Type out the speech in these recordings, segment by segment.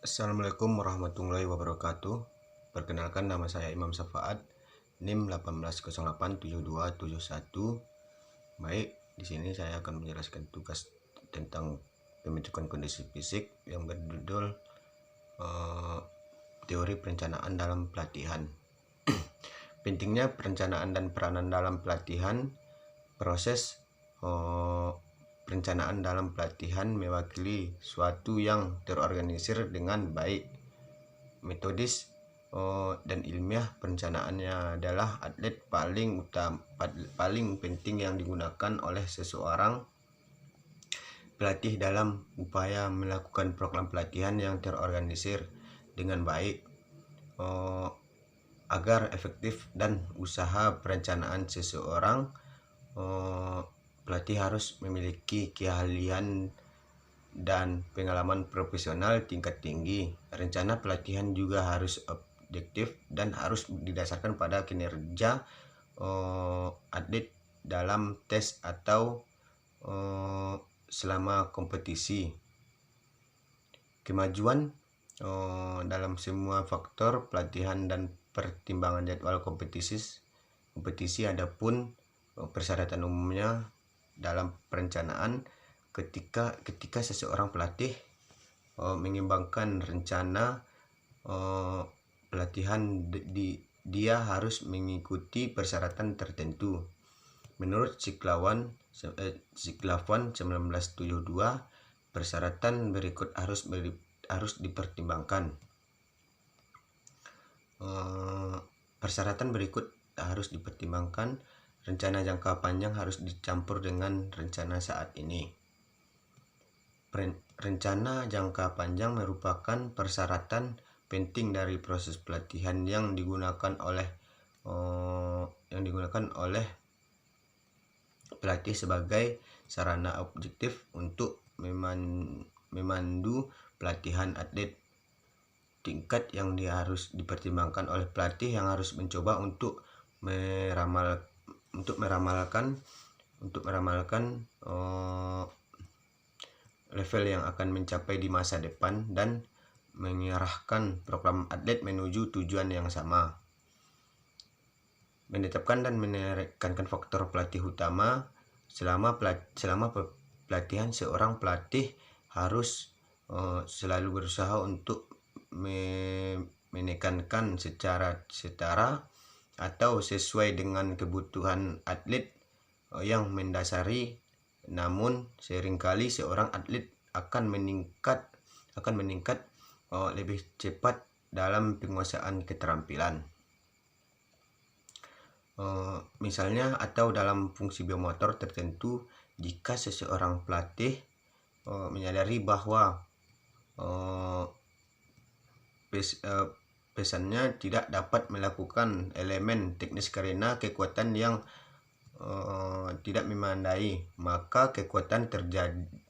Assalamualaikum warahmatullahi wabarakatuh. Perkenalkan, nama saya Imam Safaat, NIM 18087271. Baik, di sini saya akan menjelaskan tugas tentang pembentukan kondisi fisik yang berjudul teori perencanaan dalam pelatihan. Pentingnya perencanaan dan peranan dalam pelatihan. Proses perencanaan dalam pelatihan mewakili suatu yang terorganisir dengan baik. Metodis dan ilmiah perencanaannya adalah atlet paling penting yang digunakan oleh seseorang pelatih dalam upaya melakukan program pelatihan yang terorganisir dengan baik agar efektif dan usaha perencanaan seseorang. Pelatih harus memiliki keahlian dan pengalaman profesional tingkat tinggi. Rencana pelatihan juga harus objektif dan harus didasarkan pada kinerja atlet dalam tes atau selama kompetisi. Kemajuan dalam semua faktor pelatihan dan pertimbangan jadwal kompetisi adapun persyaratan umumnya dalam perencanaan ketika seseorang pelatih mengimbangkan rencana pelatihan, dia harus mengikuti persyaratan tertentu. Menurut Siglavan 1972, persyaratan berikut harus dipertimbangkan. Persyaratan berikut harus dipertimbangkan. Rencana jangka panjang harus dicampur dengan rencana saat ini. Rencana jangka panjang merupakan persyaratan penting dari proses pelatihan yang digunakan oleh pelatih sebagai sarana objektif untuk memandu pelatihan atlet. Tingkat yang harus dipertimbangkan oleh pelatih yang harus mencoba untuk meramalkan level yang akan mencapai di masa depan dan mengarahkan program atlet menuju tujuan yang sama. Menetapkan dan menekankan faktor pelatih utama. Selama pelatihan, seorang pelatih harus selalu berusaha untuk menekankan secara setara atau sesuai dengan kebutuhan atlet yang mendasari. Namun seringkali seorang atlet akan meningkat lebih cepat dalam penguasaan keterampilan, misalnya atau dalam fungsi biomotor tertentu. Jika seseorang pelatih menyadari bahwa pesannya tidak dapat melakukan elemen teknis karena kekuatan yang tidak memadai, maka kekuatan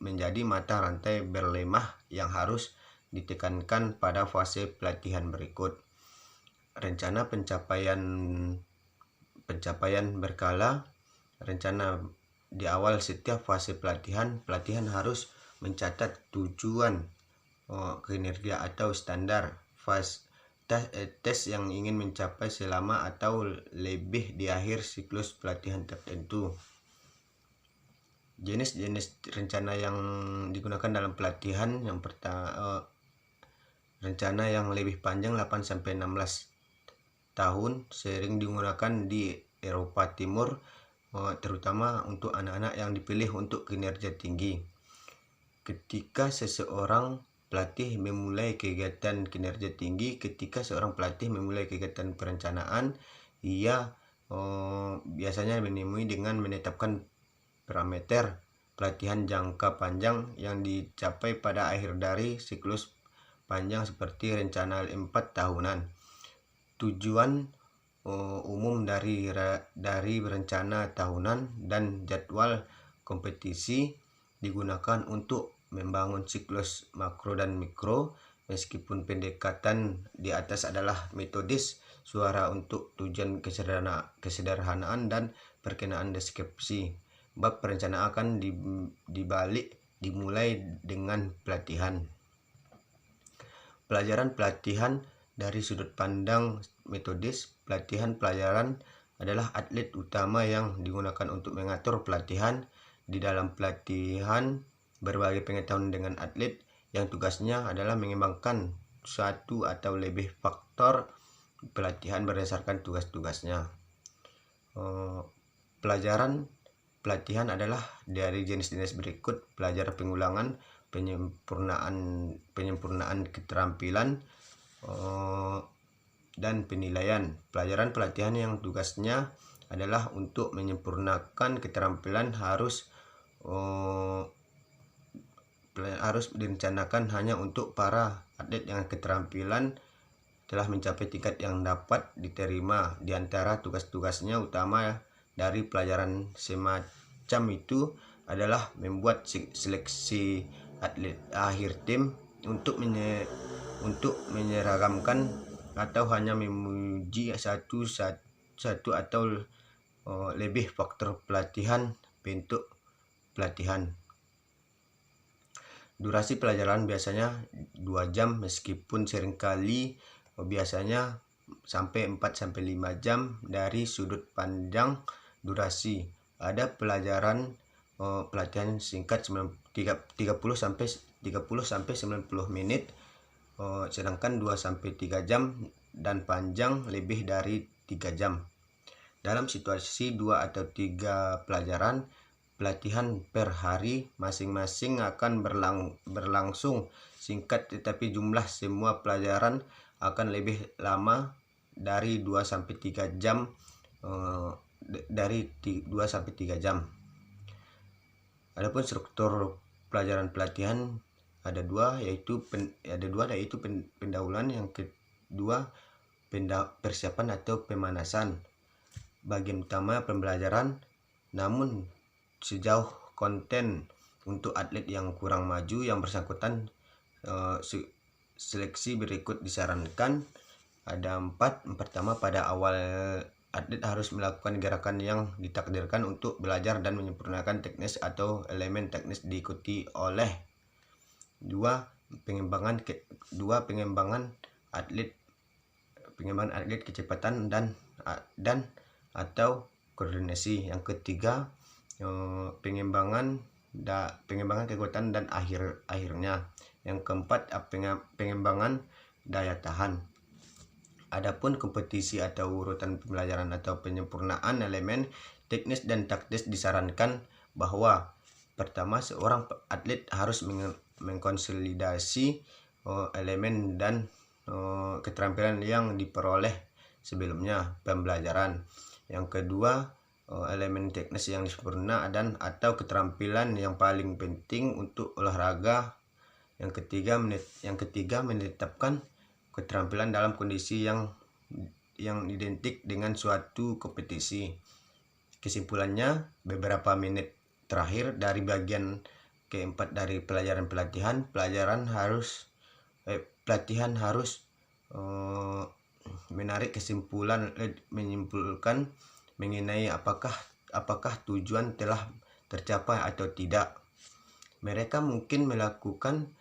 menjadi mata rantai berlemah yang harus ditekankan pada fase pelatihan berikut. Rencana pencapaian berkala. Rencana di awal setiap fase pelatihan harus mencatat tujuan kinerja atau standar tes yang ingin mencapai selama atau lebih di akhir siklus pelatihan tertentu. Jenis-jenis rencana yang digunakan dalam pelatihan. Yang pertama, rencana yang lebih panjang 8-16 tahun sering digunakan di Eropa Timur, terutama untuk anak-anak yang dipilih untuk kinerja tinggi. Ketika seorang pelatih memulai kegiatan perencanaan, ia biasanya menemui dengan menetapkan parameter pelatihan jangka panjang yang dicapai pada akhir dari siklus panjang seperti rencana 4 tahunan. Tujuan umum dari rencana tahunan dan jadwal kompetisi digunakan untuk membangun siklus makro dan mikro. Meskipun pendekatan di atas adalah metodis, suara untuk tujuan kesederhanaan dan perkenaan deskripsi. Bab perencanaan akan dimulai dengan pelatihan. Pelajaran pelatihan dari sudut pandang metodis, pelatihan pelajaran adalah atlet utama yang digunakan untuk mengatur pelatihan. Di dalam pelatihan, berbagai pengetahuan dengan atlet yang tugasnya adalah mengembangkan satu atau lebih faktor pelatihan berdasarkan tugas-tugasnya. Pelajaran pelatihan adalah dari jenis-jenis berikut: pelajaran pengulangan, penyempurnaan keterampilan, dan penilaian. Pelajaran pelatihan yang tugasnya adalah untuk menyempurnakan keterampilan harus direncanakan hanya untuk para atlet yang keterampilan telah mencapai tingkat yang dapat diterima. Di antara tugas-tugasnya utama dari pelajaran semacam itu adalah membuat seleksi atlet akhir tim untuk menyeragamkan atau hanya memuji satu atau lebih faktor pelatihan bentuk pelatihan. Durasi pelajaran biasanya 2 jam, meskipun seringkali biasanya sampai 4-5 jam dari sudut pandang durasi. Ada pelatihan singkat 30-90 menit, sedangkan 2-3 jam, dan panjang lebih dari 3 jam. Dalam situasi 2 atau 3 pelajaran pelatihan per hari, masing-masing akan berlangsung singkat, tetapi jumlah semua pelajaran akan lebih lama dari 2-3 jam. Adapun struktur pelajaran pelatihan ada dua, yaitu pendahuluan, yang kedua persiapan atau pemanasan. Bagian utama pembelajaran, namun sejauh konten untuk atlet yang kurang maju yang bersangkutan, seleksi berikut disarankan. Ada 4. Pertama, pada awal atlet harus melakukan gerakan yang ditakdirkan untuk belajar dan menyempurnakan teknis atau elemen teknis diikuti oleh 2. Pengembangan atlet kecepatan dan atau koordinasi. Yang ketiga, pengembangan kekuatan dan akhirnya. Yang keempat, pengembangan daya tahan. Adapun kompetisi atau urutan pembelajaran atau penyempurnaan elemen teknis dan taktis, disarankan bahwa pertama, seorang atlet harus mengkonsolidasi elemen dan keterampilan yang diperoleh sebelumnya pembelajaran. Yang kedua, elemen teknis yang sempurna dan atau keterampilan yang paling penting untuk olahraga. Yang ketiga, menetapkan keterampilan dalam kondisi yang identik dengan suatu kompetisi. Kesimpulannya, beberapa menit terakhir dari bagian keempat dari pelatihan harus menyimpulkan mengenai apakah tujuan telah tercapai atau tidak. Mereka mungkin melakukan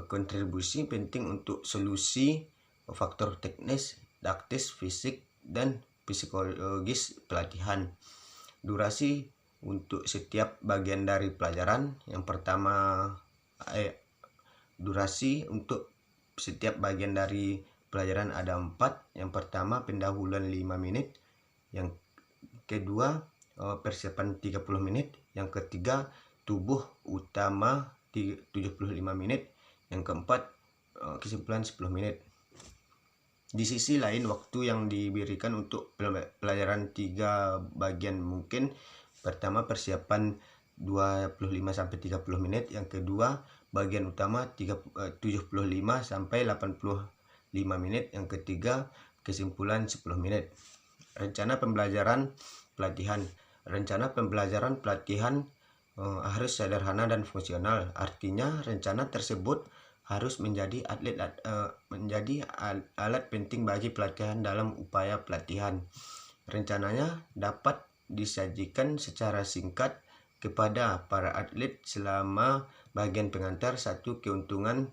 kontribusi penting untuk solusi faktor teknis, taktis, fisik, dan psikologis pelatihan. Durasi untuk setiap bagian dari pelajaran. Yang pertama, durasi untuk setiap bagian dari pelajaran ada 4. Yang pertama, pendahuluan 5 menit. Yang kedua, persiapan 30 menit. Yang ketiga, tubuh utama 75 menit. Yang keempat, kesimpulan 10 menit. Di sisi lain, waktu yang diberikan untuk pelajaran 3 bagian mungkin. Pertama, persiapan 25-30 menit. Yang kedua, bagian utama 75-85 menit. Yang ketiga, kesimpulan 10 menit. Rencana pembelajaran pelatihan. Rencana pembelajaran pelatihan harus sederhana dan fungsional. Artinya, rencana tersebut harus menjadi alat penting bagi pelatihan dalam upaya pelatihan. Rencananya dapat disajikan secara singkat kepada para atlet selama bagian pengantar. Satu keuntungan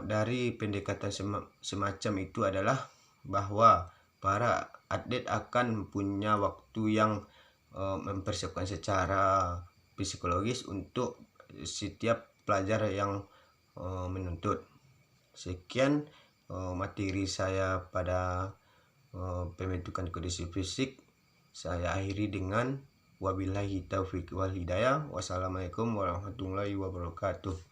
dari pendekatan semacam itu adalah bahwa para atlet akan punya waktu yang mempersiapkan secara psikologis untuk setiap pelajar yang menuntut. Sekian materi saya pada pembentukan kondisi fisik. Saya akhiri dengan wabillahi taufiq wal hidayah. Wassalamualaikum warahmatullahi wabarakatuh.